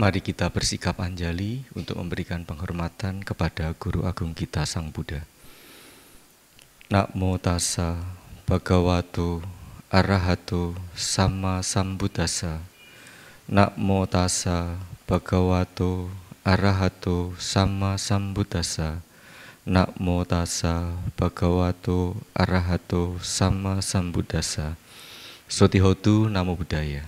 Mari kita bersikap anjali untuk memberikan penghormatan kepada Guru Agung kita Sang Buddha. Namo tassa bhagavato arahato sama sambuddhassa. Namo tassa bhagavato arahato sama sambuddhassa. Namo tassa bhagavato arahato sama sambuddhassa. Sotihotu Namo Buddhaya.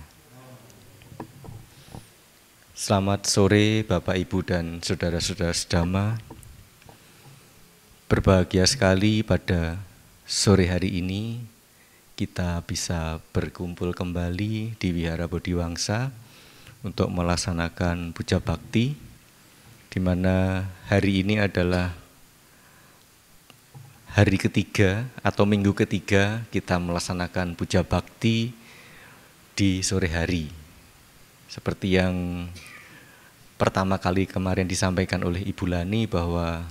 Selamat sore Bapak Ibu dan saudara-saudara sedama. Berbahagia sekali pada sore hari ini kita bisa berkumpul kembali di Wihara Bodhiwangsa untuk melaksanakan puja bakti, di mana hari ini adalah hari ketiga atau minggu ketiga kita melaksanakan puja bakti di sore hari. Seperti yang pertama kali kemarin disampaikan oleh Ibu Lani bahwa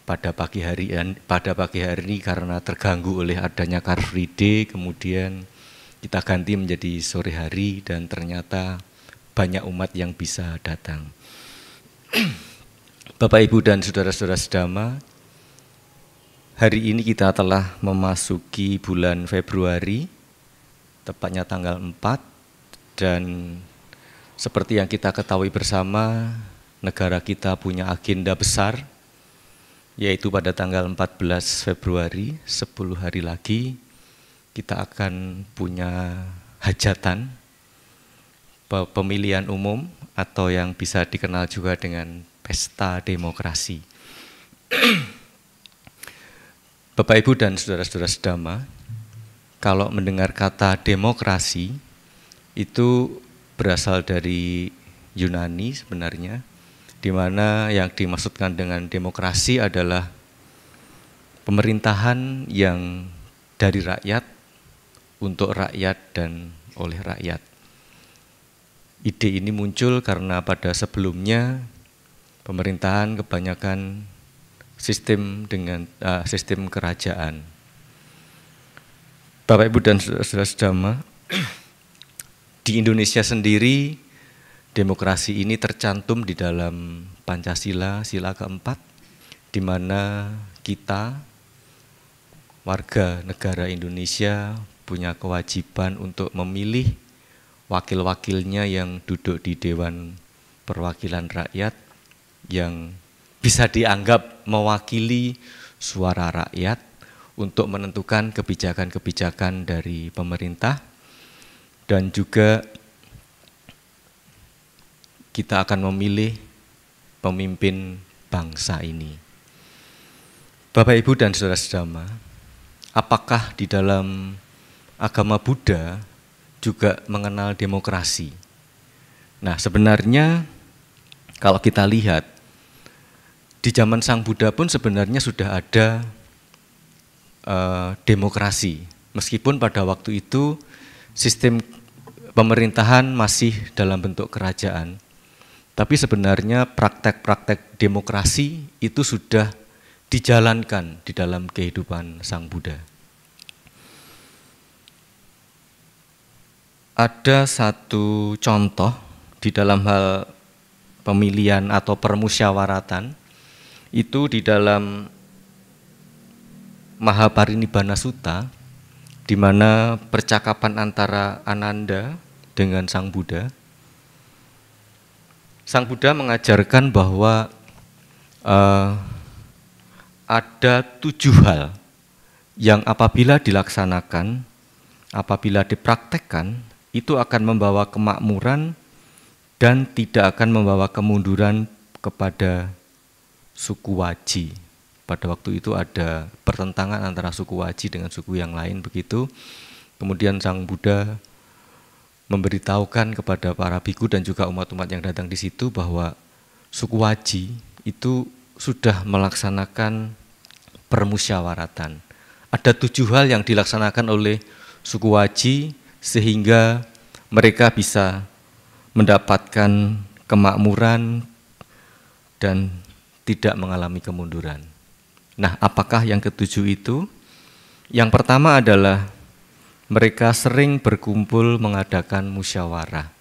pada pagi hari ini karena terganggu oleh adanya Car Free Day, kemudian kita ganti menjadi sore hari dan ternyata banyak umat yang bisa datang. Bapak Ibu dan saudara-saudara sedama, hari ini kita telah memasuki bulan Februari, tepatnya tanggal 4, dan seperti yang kita ketahui bersama, negara kita punya agenda besar, yaitu pada tanggal 14 Februari, 10 hari lagi, kita akan punya hajatan, pemilihan umum, atau yang bisa dikenal juga dengan pesta demokrasi. Bapak Ibu dan saudara-saudara sedama, kalau mendengar kata demokrasi, itu berasal dari Yunani sebenarnya, di mana yang dimaksudkan dengan demokrasi adalah pemerintahan yang dari rakyat, untuk rakyat dan oleh rakyat. Ide ini muncul karena pada sebelumnya pemerintahan kebanyakan sistem kerajaan. Bapak Ibu dan saudara-saudara sedama, di Indonesia sendiri, demokrasi ini tercantum di dalam Pancasila, sila keempat, di mana kita, warga negara Indonesia, punya kewajiban untuk memilih wakil-wakilnya yang duduk di Dewan Perwakilan Rakyat, yang bisa dianggap mewakili suara rakyat untuk menentukan kebijakan-kebijakan dari pemerintah. Dan juga kita akan memilih pemimpin bangsa ini. Bapak Ibu dan saudara sedama, apakah di dalam agama Buddha juga mengenal demokrasi? Nah, sebenarnya kalau kita lihat, di zaman Sang Buddha pun sebenarnya sudah ada demokrasi. Meskipun pada waktu itu sistem pemerintahan masih dalam bentuk kerajaan, tapi sebenarnya praktek-praktek demokrasi itu sudah dijalankan di dalam kehidupan Sang Buddha. Ada satu contoh di dalam hal pemilihan atau permusyawaratan, itu di dalam Mahaparinibbana Sutta, di mana percakapan antara Ananda dengan Sang Buddha. Sang Buddha mengajarkan bahwa ada 7 hal yang apabila dilaksanakan, apabila dipraktekkan, itu akan membawa kemakmuran dan tidak akan membawa kemunduran kepada suku Waji. Pada waktu itu ada pertentangan antara suku Waji dengan suku yang lain begitu. Kemudian Sang Buddha memberitahukan kepada para biku dan juga umat-umat yang datang di situ bahwa suku Waji itu sudah melaksanakan permusyawaratan. Ada 7 hal yang dilaksanakan oleh suku Waji sehingga mereka bisa mendapatkan kemakmuran dan tidak mengalami kemunduran. Nah, apakah yang ketujuh itu? Yang pertama adalah mereka sering berkumpul mengadakan musyawarah.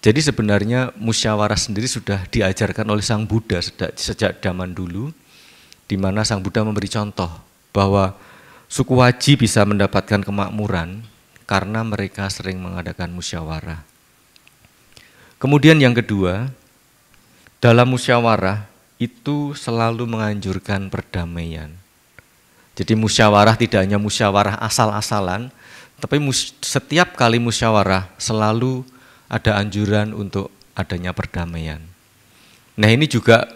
Jadi sebenarnya musyawarah sendiri sudah diajarkan oleh Sang Buddha sejak zaman dulu, di mana Sang Buddha memberi contoh bahwa suku Waji bisa mendapatkan kemakmuran karena mereka sering mengadakan musyawarah. Kemudian yang kedua, dalam musyawarah itu selalu menganjurkan perdamaian. Jadi musyawarah tidak hanya musyawarah asal-asalan, tapi setiap kali musyawarah selalu ada anjuran untuk adanya perdamaian. Nah, ini juga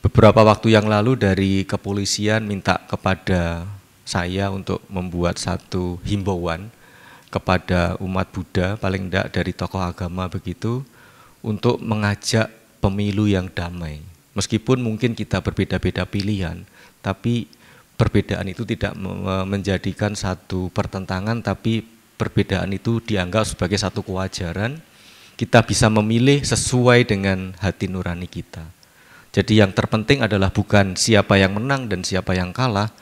beberapa waktu yang lalu dari kepolisian minta kepada saya untuk membuat satu himbauan kepada umat Buddha, paling tidak dari tokoh agama begitu, untuk mengajak pemilu yang damai. Meskipun mungkin kita berbeda-beda pilihan, tapi perbedaan itu tidak menjadikan satu pertentangan, tapi perbedaan itu dianggap sebagai satu kewajaran. Kita bisa memilih sesuai dengan hati nurani kita. Jadi yang terpenting adalah bukan siapa yang menang dan siapa yang kalah,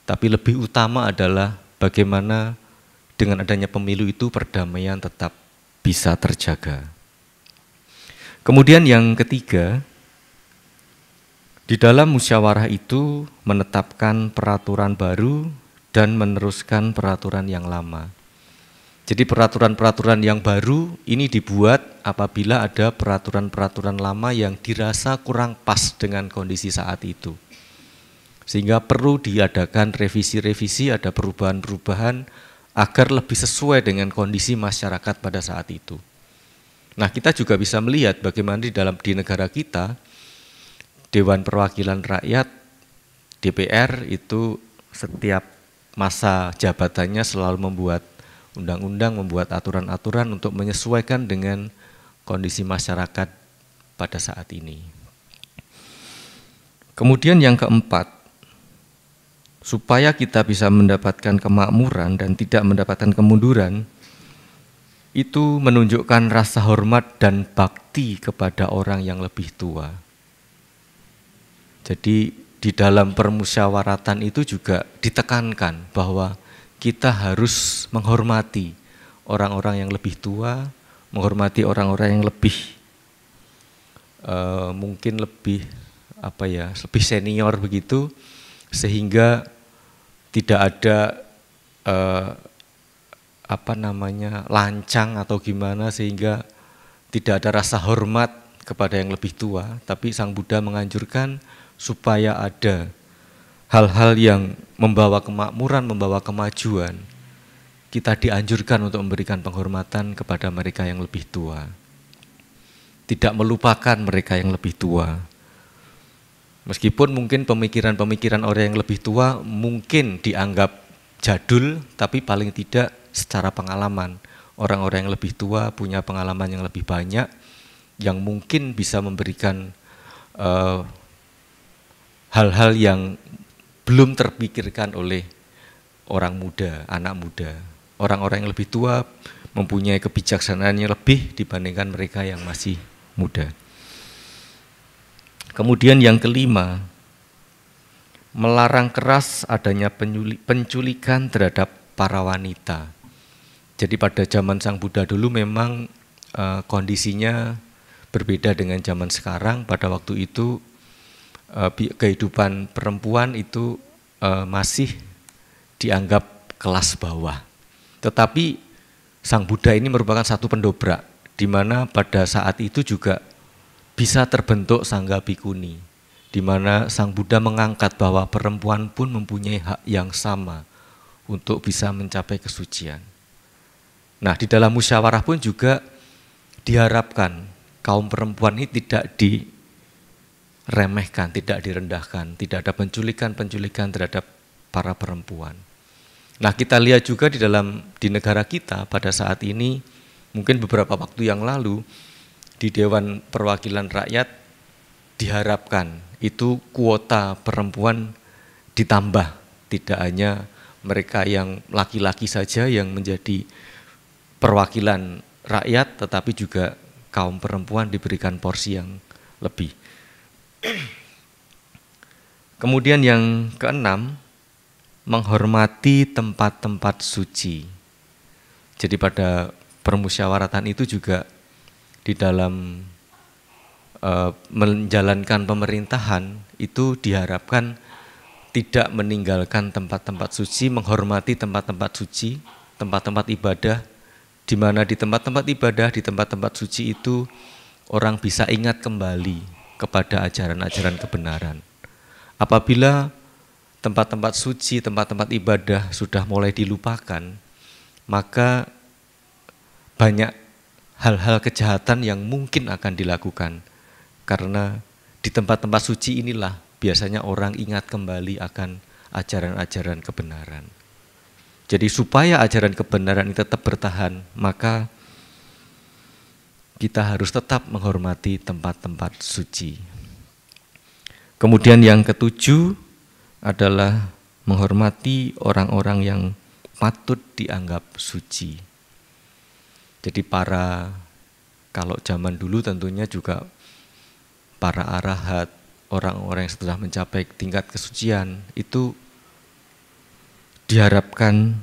tapi lebih utama adalah bagaimana dengan adanya pemilu itu perdamaian tetap bisa terjaga. Kemudian yang ketiga, di dalam musyawarah itu menetapkan peraturan baru dan meneruskan peraturan yang lama. Jadi peraturan-peraturan yang baru ini dibuat apabila ada peraturan-peraturan lama yang dirasa kurang pas dengan kondisi saat itu. Sehingga perlu diadakan revisi-revisi, ada perubahan-perubahan agar lebih sesuai dengan kondisi masyarakat pada saat itu. Nah, kita juga bisa melihat bagaimana di negara kita, Dewan Perwakilan Rakyat, DPR itu setiap masa jabatannya selalu membuat undang-undang, membuat aturan-aturan untuk menyesuaikan dengan kondisi masyarakat pada saat ini. Kemudian yang keempat, supaya kita bisa mendapatkan kemakmuran dan tidak mendapatkan kemunduran, itu menunjukkan rasa hormat dan bakti kepada orang yang lebih tua. Jadi di dalam permusyawaratan itu juga ditekankan bahwa kita harus menghormati orang-orang yang lebih tua, menghormati orang-orang yang lebih mungkin lebih lebih senior begitu, sehingga tidak ada lancang atau gimana, sehingga tidak ada rasa hormat kepada yang lebih tua. Tapi Sang Buddha menganjurkan supaya ada hal-hal yang membawa kemakmuran, membawa kemajuan, kita dianjurkan untuk memberikan penghormatan kepada mereka yang lebih tua. Tidak melupakan mereka yang lebih tua. Meskipun mungkin pemikiran-pemikiran orang yang lebih tua mungkin dianggap jadul, tapi paling tidak secara pengalaman. Orang-orang yang lebih tua punya pengalaman yang lebih banyak, yang mungkin bisa memberikan hal-hal yang belum terpikirkan oleh orang muda, anak muda. Orang-orang yang lebih tua mempunyai kebijaksanaan yang lebih dibandingkan mereka yang masih muda. Kemudian yang kelima, melarang keras adanya penculikan terhadap para wanita. Jadi pada zaman Sang Buddha dulu memang kondisinya berbeda dengan zaman sekarang. Pada waktu itu kehidupan perempuan itu masih dianggap kelas bawah. Tetapi Sang Buddha ini merupakan satu pendobrak, di mana pada saat itu juga bisa terbentuk Sangga Bhikkhuni, di mana Sang Buddha mengangkat bahwa perempuan pun mempunyai hak yang sama untuk bisa mencapai kesucian. Nah, di dalam musyawarah pun juga diharapkan kaum perempuan ini tidak diremehkan, tidak direndahkan, tidak ada penculikan-penculikan terhadap para perempuan. Nah, kita lihat juga di negara kita pada saat ini, mungkin beberapa waktu yang lalu di Dewan Perwakilan Rakyat diharapkan itu kuota perempuan ditambah, tidak hanya mereka yang laki-laki saja yang menjadi perwakilan rakyat, tetapi juga kaum perempuan diberikan porsi yang lebih. Kemudian yang keenam, menghormati tempat-tempat suci. Jadi pada permusyawaratan itu juga di dalam menjalankan pemerintahan itu diharapkan tidak meninggalkan tempat-tempat suci, menghormati tempat-tempat suci, tempat-tempat ibadah, di mana di tempat-tempat ibadah, di tempat-tempat suci itu orang bisa ingat kembali kepada ajaran-ajaran kebenaran. Apabila tempat-tempat suci, tempat-tempat ibadah sudah mulai dilupakan, maka banyak hal-hal kejahatan yang mungkin akan dilakukan. Karena di tempat-tempat suci inilah biasanya orang ingat kembali akan ajaran-ajaran kebenaran. Jadi supaya ajaran kebenaran ini tetap bertahan, maka kita harus tetap menghormati tempat-tempat suci. Kemudian yang ketujuh adalah menghormati orang-orang yang patut dianggap suci. Jadi kalau zaman dulu tentunya juga para arahat, orang-orang yang sudah mencapai tingkat kesucian itu diharapkan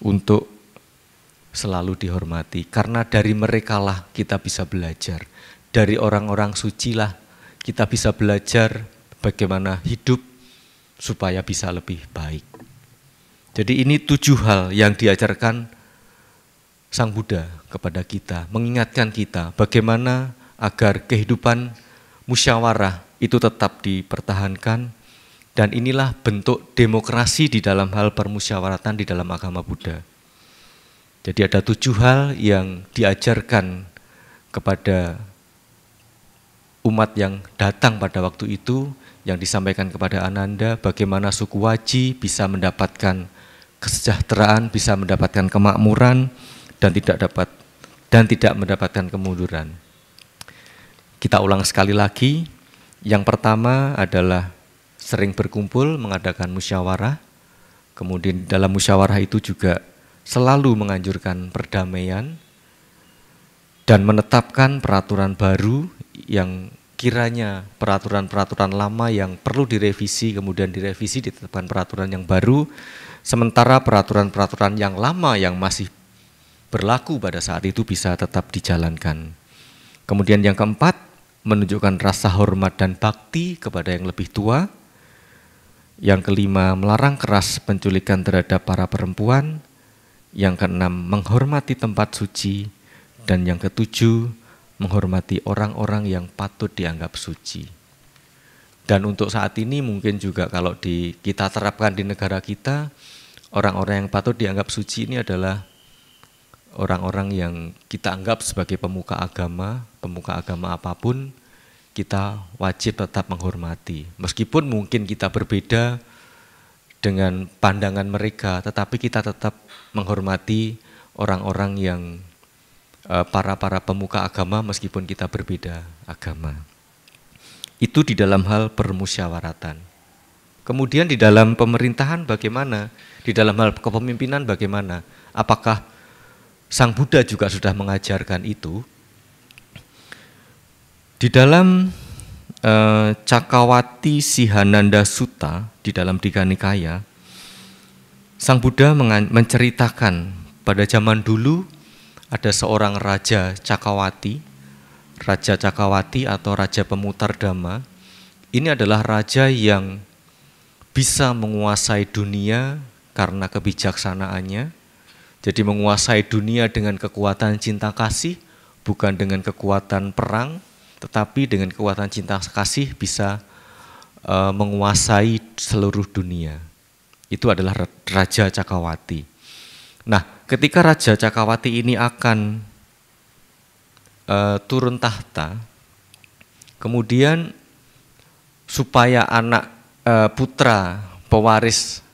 untuk selalu dihormati. Karena dari merekalah kita bisa belajar. Dari orang-orang sucilah kita bisa belajar bagaimana hidup supaya bisa lebih baik. Jadi ini 7 hal yang diajarkan Sang Buddha kepada kita, mengingatkan kita bagaimana agar kehidupan musyawarah itu tetap dipertahankan, dan inilah bentuk demokrasi di dalam hal permusyawaratan di dalam agama Buddha. Jadi ada 7 hal yang diajarkan kepada umat yang datang pada waktu itu, yang disampaikan kepada Ananda, bagaimana suku Waji bisa mendapatkan kesejahteraan, bisa mendapatkan kemakmuran, dan tidak mendapatkan kemunduran. Kita ulang sekali lagi. Yang pertama adalah sering berkumpul, mengadakan musyawarah. Kemudian dalam musyawarah itu juga selalu menganjurkan perdamaian dan menetapkan peraturan baru yang kiranya peraturan-peraturan lama yang perlu direvisi, kemudian direvisi, ditetapkan peraturan yang baru, sementara peraturan-peraturan yang lama yang masih berlaku pada saat itu bisa tetap dijalankan. Kemudian yang keempat, menunjukkan rasa hormat dan bakti kepada yang lebih tua. Yang kelima, melarang keras penculikan terhadap para perempuan. Yang keenam, menghormati tempat suci. Dan yang ketujuh, menghormati orang-orang yang patut dianggap suci. Dan untuk saat ini mungkin juga kalau kita terapkan di negara kita, orang-orang yang patut dianggap suci ini adalah orang-orang yang kita anggap sebagai pemuka agama apapun, kita wajib tetap menghormati. Meskipun mungkin kita berbeda dengan pandangan mereka, tetapi kita tetap menghormati orang-orang yang para pemuka agama meskipun kita berbeda agama. Itu di dalam hal permusyawaratan. Kemudian di dalam pemerintahan bagaimana? Di dalam hal kepemimpinan bagaimana? Apakah Sang Buddha juga sudah mengajarkan itu? Di dalam Cakkawati Sihananda Sutta, di dalam Digha Nikaya, Sang Buddha menceritakan pada zaman dulu ada seorang Raja Cakkawati atau Raja Pemutar Dhamma. Ini adalah raja yang bisa menguasai dunia karena kebijaksanaannya. Jadi menguasai dunia dengan kekuatan cinta kasih, bukan dengan kekuatan perang, tetapi dengan kekuatan cinta kasih bisa menguasai seluruh dunia. Itu adalah Raja Cakkawati. Nah, ketika Raja Cakkawati ini akan turun tahta, kemudian supaya anak putra pewaris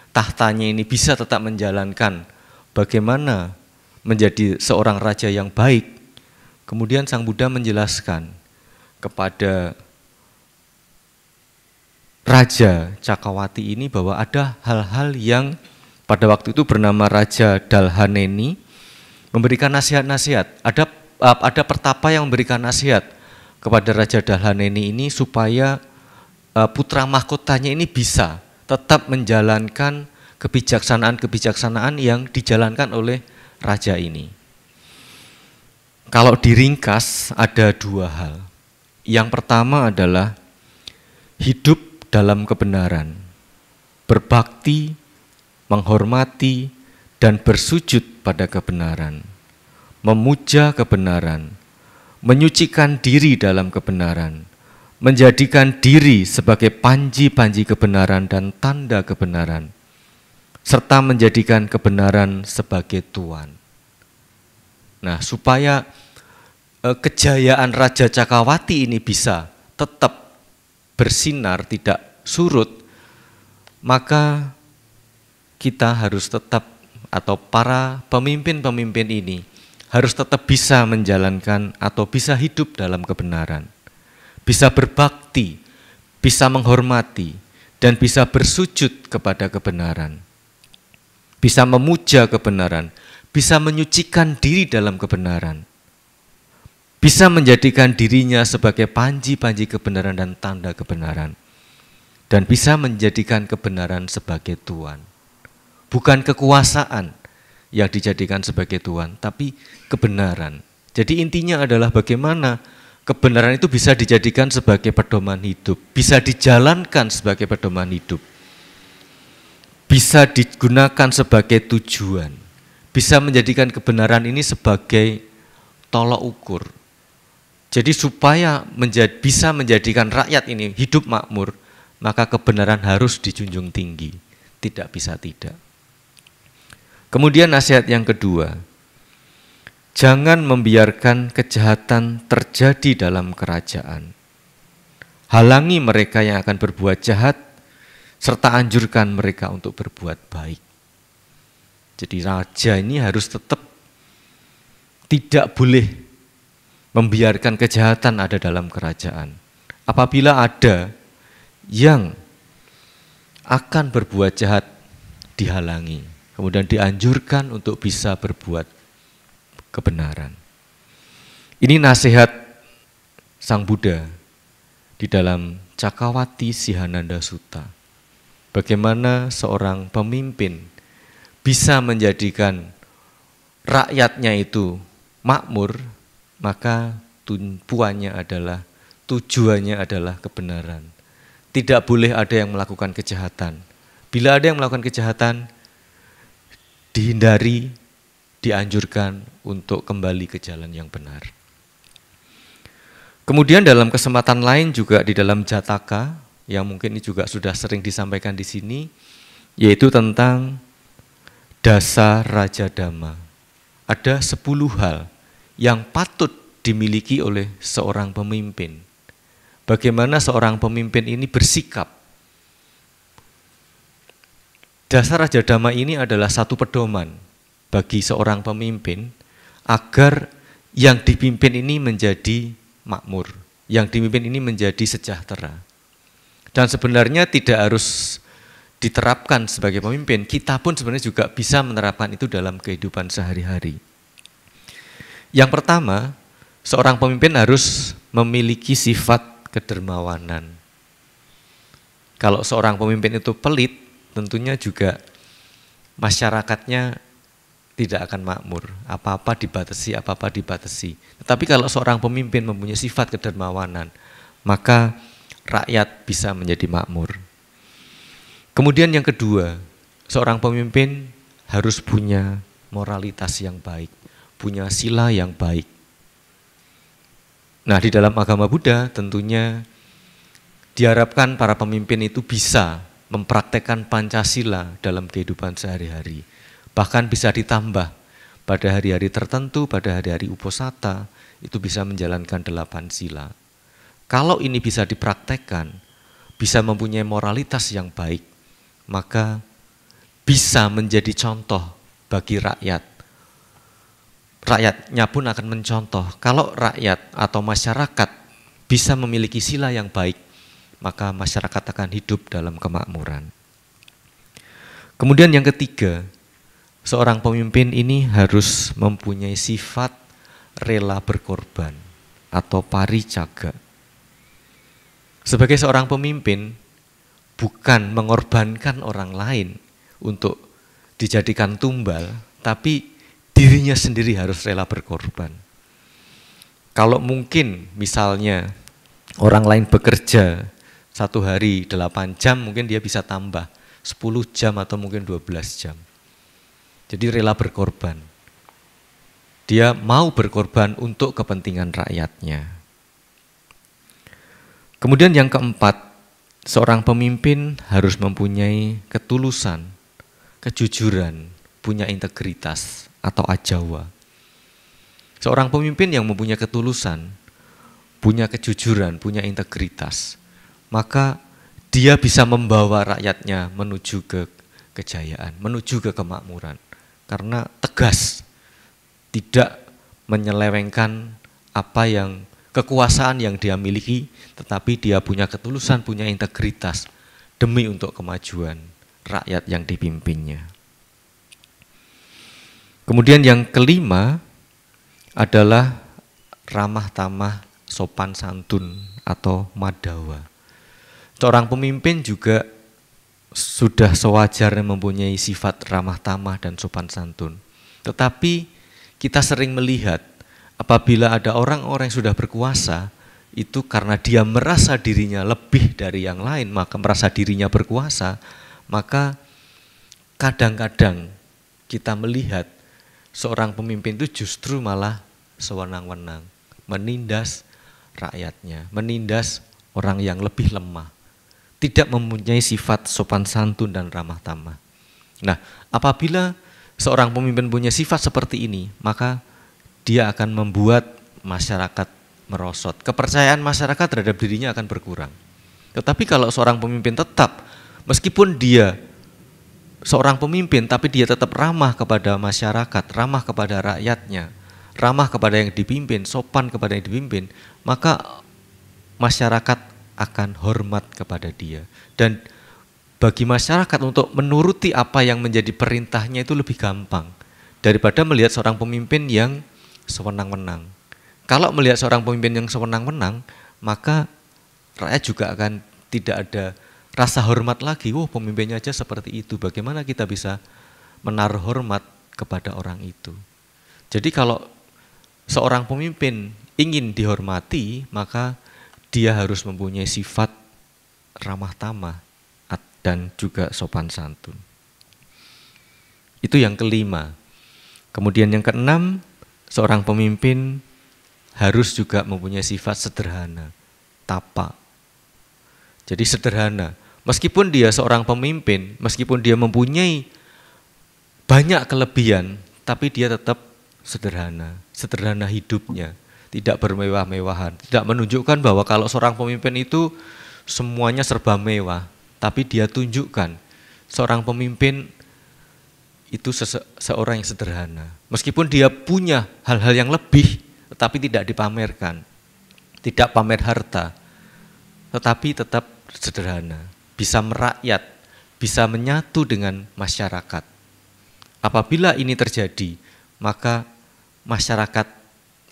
tahtanya ini bisa tetap menjalankan bagaimana menjadi seorang raja yang baik. Kemudian Sang Buddha menjelaskan kepada Raja Cakkawati ini bahwa ada hal-hal yang pada waktu itu bernama Raja Dalhaneni memberikan nasihat-nasihat. Ada pertapa yang memberikan nasihat kepada Raja Dalhaneni ini supaya putra mahkotanya ini bisa tetap menjalankan kebijaksanaan-kebijaksanaan yang dijalankan oleh raja ini. Kalau diringkas ada dua hal. Yang pertama adalah hidup dalam kebenaran, berbakti, menghormati, dan bersujud pada kebenaran, memuja kebenaran, menyucikan diri dalam kebenaran, menjadikan diri sebagai panji-panji kebenaran dan tanda kebenaran, serta menjadikan kebenaran sebagai tuan. Nah, supaya kejayaan Raja Cakawati ini bisa tetap bersinar, tidak surut, maka kita harus tetap, atau para pemimpin-pemimpin ini harus tetap bisa menjalankan atau bisa hidup dalam kebenaran, bisa berbakti, bisa menghormati, dan bisa bersujud kepada kebenaran, bisa memuja kebenaran, bisa menyucikan diri dalam kebenaran, bisa menjadikan dirinya sebagai panji-panji kebenaran dan tanda kebenaran, dan bisa menjadikan kebenaran sebagai Tuhan. Bukan kekuasaan yang dijadikan sebagai Tuhan, tapi kebenaran. Jadi intinya adalah bagaimana kebenaran itu bisa dijadikan sebagai pedoman hidup, bisa dijalankan sebagai pedoman hidup, bisa digunakan sebagai tujuan, bisa menjadikan kebenaran ini sebagai tolok ukur. Jadi supaya bisa menjadikan rakyat ini hidup makmur, maka kebenaran harus dijunjung tinggi, tidak bisa tidak. Kemudian nasihat yang kedua, jangan membiarkan kejahatan terjadi dalam kerajaan. Halangi mereka yang akan berbuat jahat, serta anjurkan mereka untuk berbuat baik. Jadi raja ini harus tetap tidak boleh membiarkan kejahatan ada dalam kerajaan. Apabila ada yang akan berbuat jahat, dihalangi. Kemudian dianjurkan untuk bisa berbuat kebenaran. Ini nasihat Sang Buddha di dalam Cakawati Sihananda Sutta. Bagaimana seorang pemimpin bisa menjadikan rakyatnya itu makmur, maka tumpuannya adalah, tujuannya adalah kebenaran. Tidak boleh ada yang melakukan kejahatan. Bila ada yang melakukan kejahatan, dihindari, dianjurkan untuk kembali ke jalan yang benar. Kemudian dalam kesempatan lain juga di dalam Jataka, yang mungkin ini juga sudah sering disampaikan di sini, yaitu tentang Dasa Raja Dhamma. Ada 10 hal yang patut dimiliki oleh seorang pemimpin. Bagaimana seorang pemimpin ini bersikap. Dasa Raja Dhamma ini adalah satu pedoman bagi seorang pemimpin agar yang dipimpin ini menjadi makmur, yang dipimpin ini menjadi sejahtera. Dan sebenarnya tidak harus diterapkan sebagai pemimpin, kita pun sebenarnya juga bisa menerapkan itu dalam kehidupan sehari-hari. Yang pertama, seorang pemimpin harus memiliki sifat kedermawanan. Kalau seorang pemimpin itu pelit, tentunya juga masyarakatnya tidak akan makmur. Apa-apa dibatasi. Tetapi kalau seorang pemimpin mempunyai sifat kedermawanan, maka rakyat bisa menjadi makmur. Kemudian yang kedua, seorang pemimpin harus punya moralitas yang baik, punya sila yang baik. Nah, di dalam agama Buddha tentunya diharapkan para pemimpin itu bisa mempraktekkan Pancasila dalam kehidupan sehari-hari. Bahkan bisa ditambah pada hari-hari tertentu, pada hari-hari uposatha, itu bisa menjalankan 8 sila. Kalau ini bisa dipraktekkan, bisa mempunyai moralitas yang baik, maka bisa menjadi contoh bagi rakyat. Rakyatnya pun akan mencontoh. Kalau rakyat atau masyarakat bisa memiliki sila yang baik, maka masyarakat akan hidup dalam kemakmuran. Kemudian yang ketiga, seorang pemimpin ini harus mempunyai sifat rela berkorban atau paricaga. Sebagai seorang pemimpin, bukan mengorbankan orang lain untuk dijadikan tumbal, tapi dirinya sendiri harus rela berkorban. Kalau mungkin misalnya orang lain bekerja 1 hari 8 jam, mungkin dia bisa tambah 10 jam atau mungkin 12 jam. Jadi rela berkorban. Dia mau berkorban untuk kepentingan rakyatnya. Kemudian yang keempat, seorang pemimpin harus mempunyai ketulusan, kejujuran, punya integritas atau ajawa. Seorang pemimpin yang mempunyai ketulusan, punya kejujuran, punya integritas, maka dia bisa membawa rakyatnya menuju ke kejayaan, menuju ke kemakmuran. Karena tegas, tidak menyelewengkan apa yang kekuasaan yang dia miliki, tetapi dia punya ketulusan, punya integritas demi untuk kemajuan rakyat yang dipimpinnya. Kemudian yang kelima adalah ramah tamah, sopan santun atau madawa. Seorang pemimpin juga sudah sewajarnya mempunyai sifat ramah tamah dan sopan santun. Tetapi kita sering melihat apabila ada orang-orang yang sudah berkuasa, itu karena dia merasa dirinya lebih dari yang lain, maka merasa dirinya berkuasa, maka kadang-kadang kita melihat seorang pemimpin itu justru malah sewenang-wenang, menindas rakyatnya, menindas orang yang lebih lemah, tidak mempunyai sifat sopan santun dan ramah tamah. Nah, apabila seorang pemimpin punya sifat seperti ini, maka dia akan membuat masyarakat merosot. Kepercayaan masyarakat terhadap dirinya akan berkurang. Tetapi kalau seorang pemimpin tetap, meskipun dia seorang pemimpin, tapi dia tetap ramah kepada masyarakat, ramah kepada rakyatnya, ramah kepada yang dipimpin, sopan kepada yang dipimpin, maka masyarakat akan hormat kepada dia. Dan bagi masyarakat untuk menuruti apa yang menjadi perintahnya itu lebih gampang daripada melihat seorang pemimpin yang sewenang-wenang. Kalau melihat seorang pemimpin yang sewenang-wenang, maka rakyat juga akan tidak ada rasa hormat lagi. Wah, pemimpinnya aja seperti itu, bagaimana kita bisa menaruh hormat kepada orang itu? Jadi kalau seorang pemimpin ingin dihormati, maka dia harus mempunyai sifat ramah tamah dan juga sopan santun. Itu yang kelima. Kemudian yang keenam, seorang pemimpin harus juga mempunyai sifat sederhana, tapa. Jadi sederhana. Meskipun dia seorang pemimpin, meskipun dia mempunyai banyak kelebihan, tapi dia tetap sederhana, sederhana hidupnya, tidak bermewah-mewahan, tidak menunjukkan bahwa kalau seorang pemimpin itu semuanya serba mewah, tapi dia tunjukkan seorang pemimpin itu seorang yang sederhana. Meskipun dia punya hal-hal yang lebih, tetapi tidak dipamerkan, tidak pamer harta, tetapi tetap sederhana, bisa merakyat, bisa menyatu dengan masyarakat. Apabila ini terjadi, maka masyarakat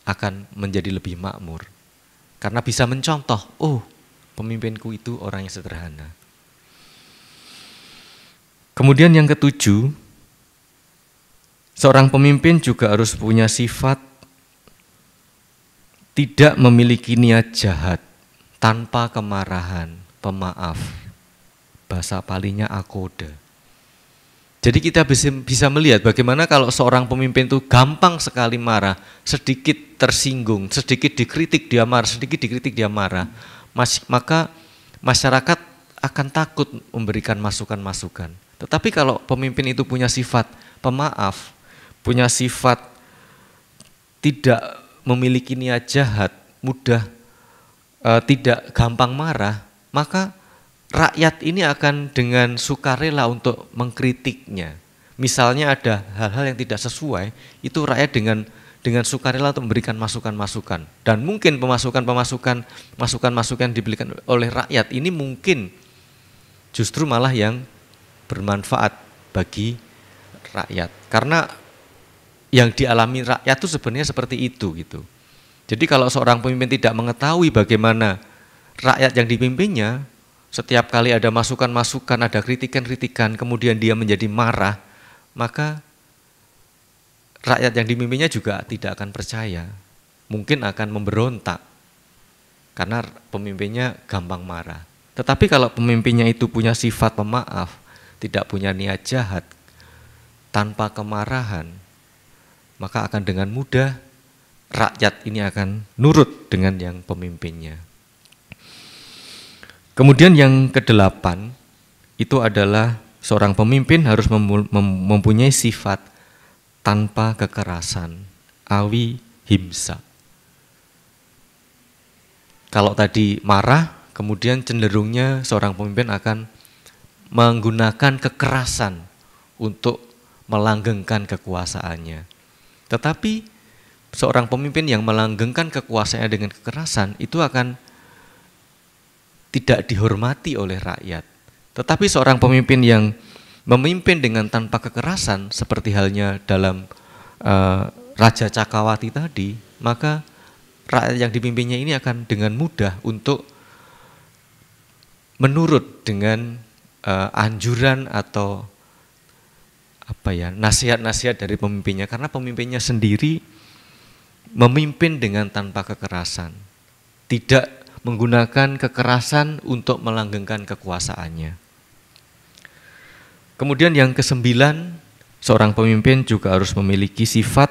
akan menjadi lebih makmur. Karena bisa mencontoh, oh, pemimpinku itu orang yang sederhana. Kemudian yang ketujuh, seorang pemimpin juga harus punya sifat tidak memiliki niat jahat, tanpa kemarahan, pemaaf. Bahasa palingnya akoda. Jadi kita bisa melihat bagaimana kalau seorang pemimpin itu gampang sekali marah, sedikit tersinggung, sedikit dikritik dia marah, sedikit dikritik dia marah, maka masyarakat akan takut memberikan masukan-masukan. Tetapi kalau pemimpin itu punya sifat pemaaf, punya sifat tidak memiliki niat jahat, mudah tidak gampang marah, maka rakyat ini akan dengan sukarela untuk mengkritiknya. Misalnya ada hal-hal yang tidak sesuai, itu rakyat dengan sukarela untuk memberikan masukan-masukan. Dan mungkin masukan-masukan yang diberikan oleh rakyat ini mungkin justru malah yang bermanfaat bagi rakyat. Karena yang dialami rakyat itu sebenarnya seperti itu gitu. Jadi kalau seorang pemimpin tidak mengetahui bagaimana rakyat yang dipimpinnya, setiap kali ada masukan-masukan, ada kritikan-kritikan, kemudian dia menjadi marah, maka rakyat yang dipimpinnya juga tidak akan percaya. mungkin akan memberontak karena pemimpinnya gampang marah. Tetapi kalau pemimpinnya itu punya sifat pemaaf, tidak punya niat jahat, tanpa kemarahan, maka akan dengan mudah rakyat ini akan nurut dengan yang pemimpinnya. Kemudian yang kedelapan, itu adalah seorang pemimpin harus mempunyai sifat tanpa kekerasan, awi himsa. Kalau tadi marah, kemudian cenderungnya seorang pemimpin akan menggunakan kekerasan untuk melanggengkan kekuasaannya. Tetapi seorang pemimpin yang melanggengkan kekuasaannya dengan kekerasan itu akan tidak dihormati oleh rakyat. Tetapi seorang pemimpin yang memimpin dengan tanpa kekerasan, seperti halnya dalam Raja Cakawati tadi, maka rakyat yang dipimpinnya ini akan dengan mudah untuk menurut dengan anjuran atau nasihat-nasihat dari pemimpinnya, karena pemimpinnya sendiri memimpin dengan tanpa kekerasan, tidak menggunakan kekerasan untuk melanggengkan kekuasaannya. Kemudian yang kesembilan, seorang pemimpin juga harus memiliki sifat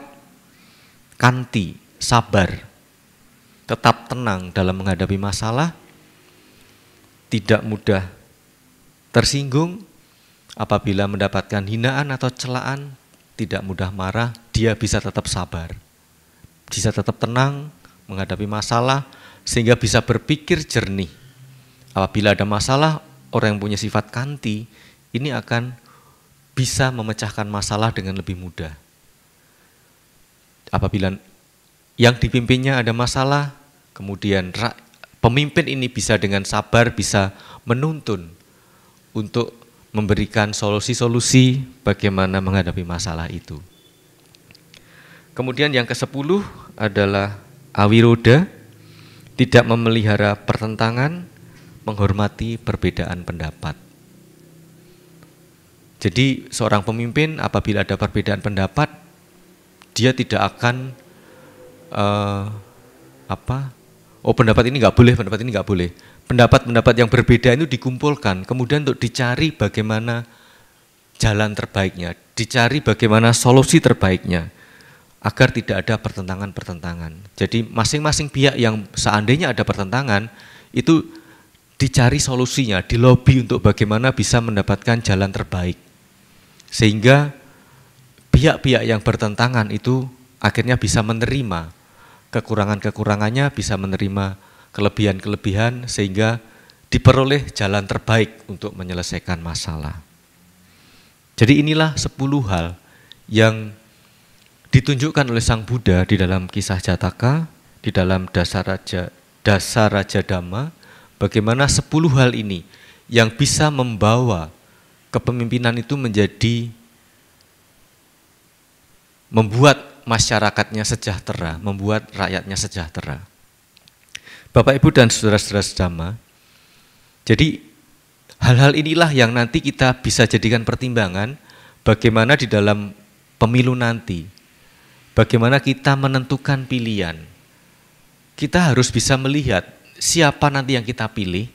kanti, sabar, tetap tenang dalam menghadapi masalah, tidak mudah tersinggung apabila mendapatkan hinaan atau celaan, tidak mudah marah, dia bisa tetap sabar, bisa tetap tenang menghadapi masalah, sehingga bisa berpikir jernih. Apabila ada masalah, orang yang punya sifat kanti ini akan bisa memecahkan masalah dengan lebih mudah. Apabila yang dipimpinnya ada masalah, kemudian pemimpin ini bisa dengan sabar, bisa menuntun untuk memberikan solusi-solusi bagaimana menghadapi masalah itu. Kemudian yang ke-10 adalah awiroda, tidak memelihara pertentangan, menghormati perbedaan pendapat. Jadi seorang pemimpin apabila ada perbedaan pendapat, dia tidak akan pendapat ini nggak boleh, pendapat ini nggak boleh. Pendapat-pendapat yang berbeda itu dikumpulkan, kemudian untuk dicari bagaimana jalan terbaiknya, dicari bagaimana solusi terbaiknya, agar tidak ada pertentangan-pertentangan. Jadi masing-masing pihak yang seandainya ada pertentangan, itu dicari solusinya, dilobi untuk bagaimana bisa mendapatkan jalan terbaik. Sehingga pihak-pihak yang bertentangan itu akhirnya bisa menerima kekurangan-kekurangannya, bisa menerima kelebihan-kelebihan, sehingga diperoleh jalan terbaik untuk menyelesaikan masalah. Jadi inilah 10 hal yang ditunjukkan oleh Sang Buddha di dalam kisah Jataka, di dalam Dasar Raja Dhamma, bagaimana 10 hal ini yang bisa membawa kepemimpinan itu membuat masyarakatnya sejahtera, membuat rakyatnya sejahtera. Bapak, Ibu, dan saudara-saudara sedama, jadi hal-hal inilah yang nanti kita bisa jadikan pertimbangan bagaimana di dalam pemilu nanti, bagaimana kita menentukan pilihan. Kita harus bisa melihat siapa nanti yang kita pilih.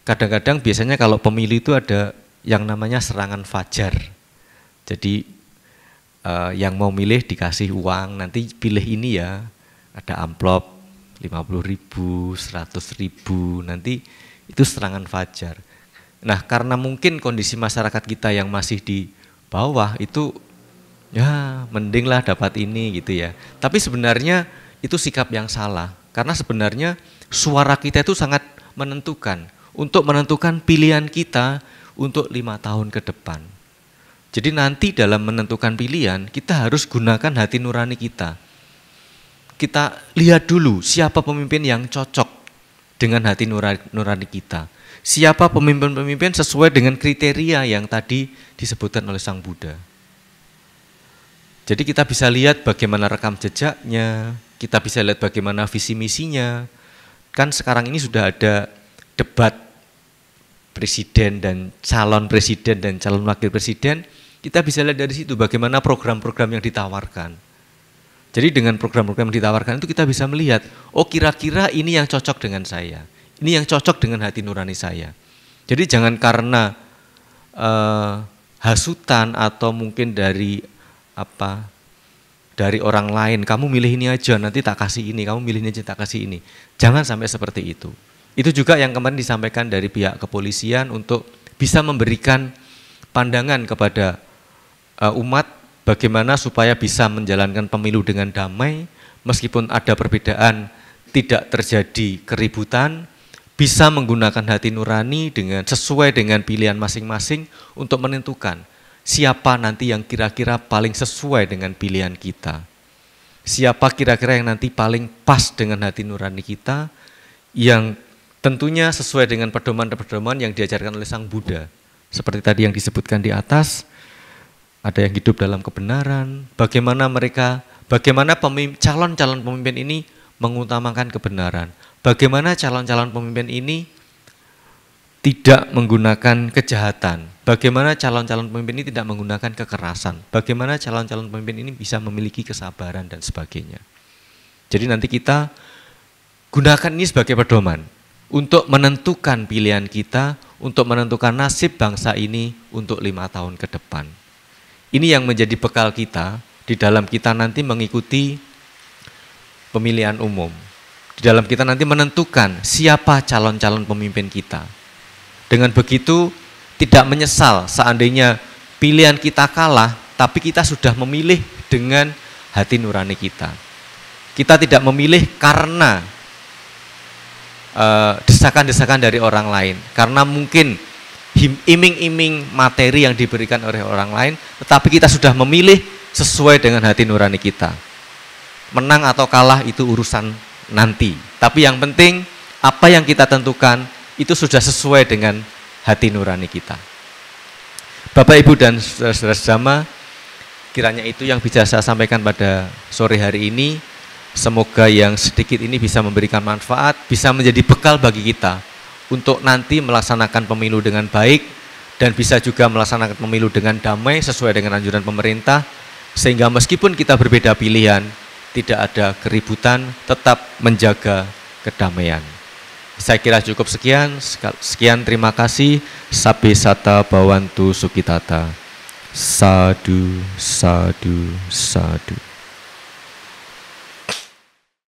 Kadang-kadang biasanya kalau pemilu itu ada yang namanya serangan fajar. Jadi yang mau milih dikasih uang, nanti pilih ini ya, ada amplop 50.000, 100.000, nanti itu serangan fajar. Nah, karena mungkin kondisi masyarakat kita yang masih di bawah itu, ya mendinglah dapat ini gitu ya. Tapi sebenarnya itu sikap yang salah, karena sebenarnya suara kita itu sangat menentukan, untuk menentukan pilihan kita untuk 5 tahun ke depan. Jadi nanti dalam menentukan pilihan, kita harus gunakan hati nurani kita. Kita lihat dulu siapa pemimpin yang cocok dengan hati nurani kita. Siapa pemimpin-pemimpin sesuai dengan kriteria yang tadi disebutkan oleh Sang Buddha. Jadi kita bisa lihat bagaimana rekam jejaknya, kita bisa lihat bagaimana visi misinya. Kan sekarang ini sudah ada debat presiden dan calon wakil presiden, kita bisa lihat dari situ bagaimana program-program yang ditawarkan. Jadi dengan program-program yang ditawarkan itu kita bisa melihat, oh kira-kira ini yang cocok dengan saya, ini yang cocok dengan hati nurani saya. Jadi jangan karena hasutan atau mungkin dari orang lain, kamu milih ini aja nanti tak kasih ini, kamu milih ini aja tak kasih ini. Jangan sampai seperti itu. Itu juga yang kemarin disampaikan dari pihak kepolisian untuk bisa memberikan pandangan kepada umat bagaimana supaya bisa menjalankan pemilu dengan damai, meskipun ada perbedaan tidak terjadi keributan, bisa menggunakan hati nurani sesuai dengan pilihan masing-masing untuk menentukan siapa nanti yang kira-kira paling sesuai dengan pilihan kita. Siapa kira-kira yang nanti paling pas dengan hati nurani kita, yang tentunya sesuai dengan pedoman-pedoman yang diajarkan oleh Sang Buddha. Seperti tadi yang disebutkan di atas, ada yang hidup dalam kebenaran, bagaimana calon-calon pemimpin ini mengutamakan kebenaran, bagaimana calon-calon pemimpin ini tidak menggunakan kejahatan, bagaimana calon-calon pemimpin ini tidak menggunakan kekerasan, bagaimana calon-calon pemimpin ini bisa memiliki kesabaran dan sebagainya. Jadi nanti kita gunakan ini sebagai pedoman untuk menentukan pilihan kita, untuk menentukan nasib bangsa ini untuk 5 tahun ke depan. Ini yang menjadi bekal kita di dalam kita nanti mengikuti pemilihan umum. Di dalam kita nanti menentukan siapa calon-calon pemimpin kita. Dengan begitu tidak menyesal seandainya pilihan kita kalah, tapi kita sudah memilih dengan hati nurani kita. Kita tidak memilih karena desakan-desakan dari orang lain, karena mungkin iming-iming materi yang diberikan oleh orang lain, tetapi kita sudah memilih sesuai dengan hati nurani kita. Menang atau kalah itu urusan nanti, tapi yang penting apa yang kita tentukan itu sudah sesuai dengan hati nurani kita. Bapak, Ibu, dan saudara-saudara sejama, kiranya itu yang bisa saya sampaikan pada sore hari ini. Semoga yang sedikit ini bisa memberikan manfaat, bisa menjadi bekal bagi kita untuk nanti melaksanakan pemilu dengan baik dan bisa juga melaksanakan pemilu dengan damai sesuai dengan anjuran pemerintah, sehingga meskipun kita berbeda pilihan, tidak ada keributan, tetap menjaga kedamaian. Saya kira cukup sekian. Terima kasih. Sabbe sata bawantu sukitata. Sadu, sadu, sadu.